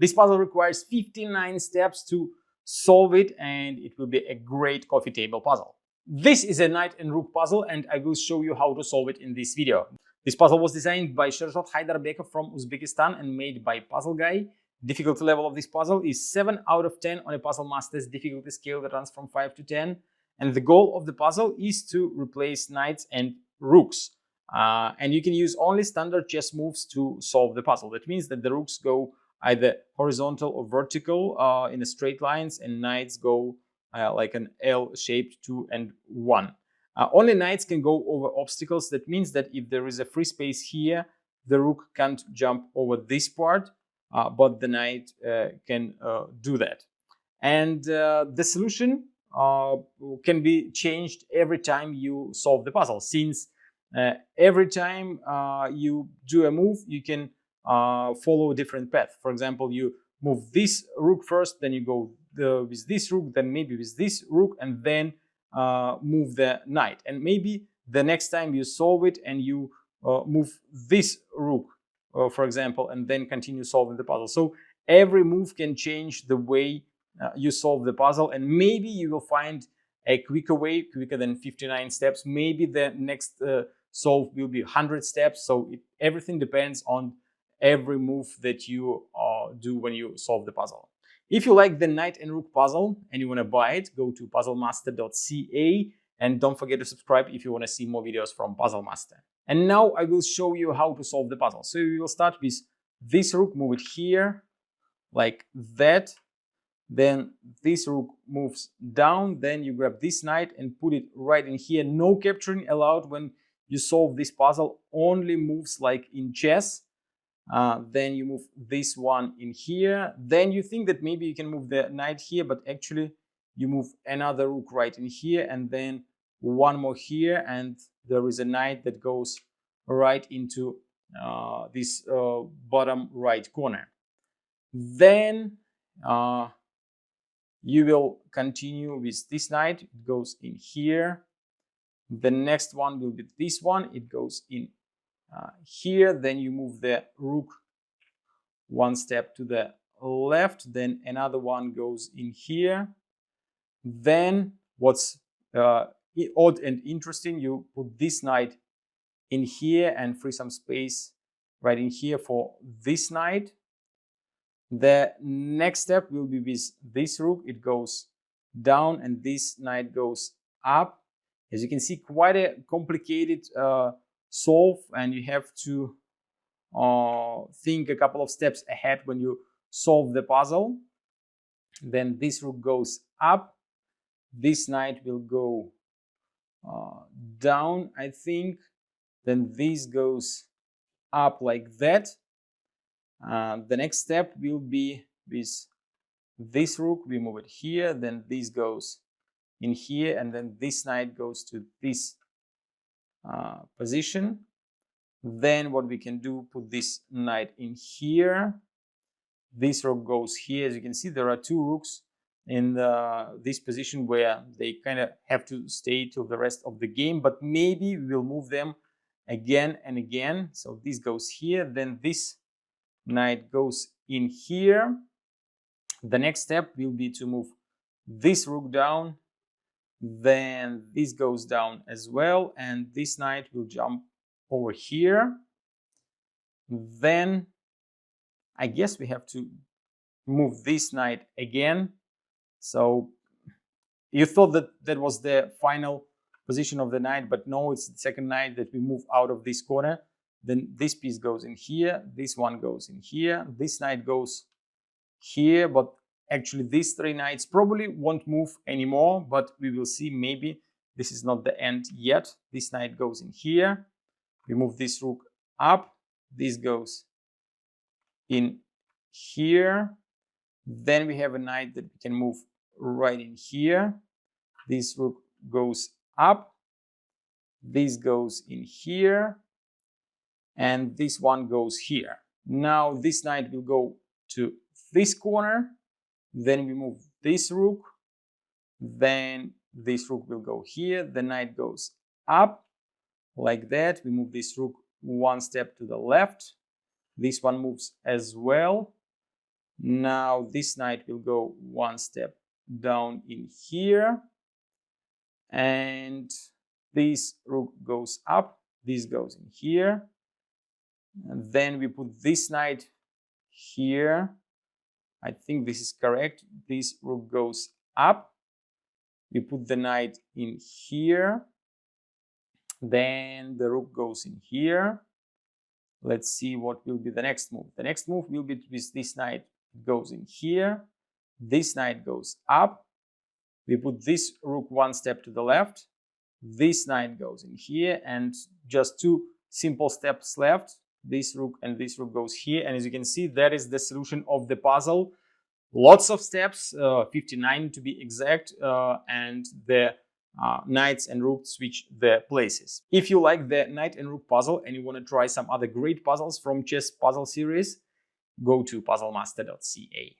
This puzzle requires 59 steps to solve it, and it will be a great coffee table puzzle. This is a knight and rook puzzle, and I will show you how to solve it in this video. This puzzle was designed by Sherzod Khaydarbekov from Uzbekistan and made by Puzzle Guy. Difficulty level of this puzzle is 7 out of 10 on a Puzzle Master's difficulty scale that runs from 5 to 10. And the goal of the puzzle is to replace knights and rooks. And you can use only standard chess moves to solve the puzzle. That means that the rooks go either horizontal or vertical in a straight lines, and knights go like an L-shaped 2 and 1. Only knights can go over obstacles. That means that if there is a free space here, the rook can't jump over this part, but the knight can do that. And the solution can be changed every time you solve the puzzle, since every time you do a move, you can follow a different path. For example, you move this rook first, then you go with this rook, then maybe with this rook, and then move the knight. And maybe the next time you solve it and you move this rook, for example, and then continue solving the puzzle. So every move can change the way you solve the puzzle, and maybe you will find a quicker way, quicker than 59 steps. Maybe the next solve will be 100 steps. So everything depends on every move that you do when you solve the puzzle. If you like the knight and rook puzzle and you want to buy it, go to puzzlemaster.ca, and don't forget to subscribe if you want to see more videos from Puzzle Master. And now I will show you how to solve the puzzle. So you will start with this rook, move it here like that. Then this rook moves down. Then you grab this knight and put it right in here. No capturing allowed when you solve this puzzle, only moves like in chess. Then you move this one in here. Then you think that maybe you can move the knight here, but actually you move another rook right in here, and then one more here, and there is a knight that goes right into this bottom right corner. Then you will continue with this knight. It goes in here. The next one will be this one. It goes in here. Then you move the rook one step to the left. Then another one goes in here. Then what's odd and interesting, you put this knight in here and free some space right in here for this knight. The next step will be with this rook. It goes down and this knight goes up. As you can see, quite a complicated solve, and you have to think a couple of steps ahead when you solve the puzzle. Then this rook goes up. This knight will go down, I think. Then this goes up like that. The next step will be with this rook. We move it here. Then this goes in here, and then this knight goes to this position. Then what we can do, put this knight in here. This rook goes here. As you can see, there are two rooks in this position where they kind of have to stay till the rest of the game, but maybe we will move them again and again. So this goes here. Then this knight goes in here. The next step will be to move this rook down. Then this goes down as well, and this knight will jump over here. Then I guess we have to move this knight again. So you thought that that was the final position of the knight, but no, it's the second knight that we move out of this corner. Then this piece goes in here, this one goes in here, this knight goes here, but actually these three knights probably won't move anymore, but we will see. Maybe this is not the end yet. This knight goes in here. We move this rook up. This goes in here. Then we have a knight that we can move right in here. This rook goes up. This goes in here. And this one goes here. Now this knight will go to this corner. Then we move this rook. Then this rook will go here. The knight goes up like that. We move this rook one step to the left. This one moves as well. Now this knight will go one step down in here, and this rook goes up, this goes in here, and then we put this knight here. I think this is correct. This rook goes up, we put the knight in here, then the rook goes in here. Let's see what will be the next move. The next move will be with this knight goes in here, this knight goes up, we put this rook one step to the left, this knight goes in here, and just two simple steps left. This rook and this rook goes here, and as you can see, that is the solution of the puzzle. Lots of steps, 59 to be exact, and the knights and rooks switch their places. If you like the knight and rook puzzle and you want to try some other great puzzles from chess puzzle series, go to puzzlemaster.ca.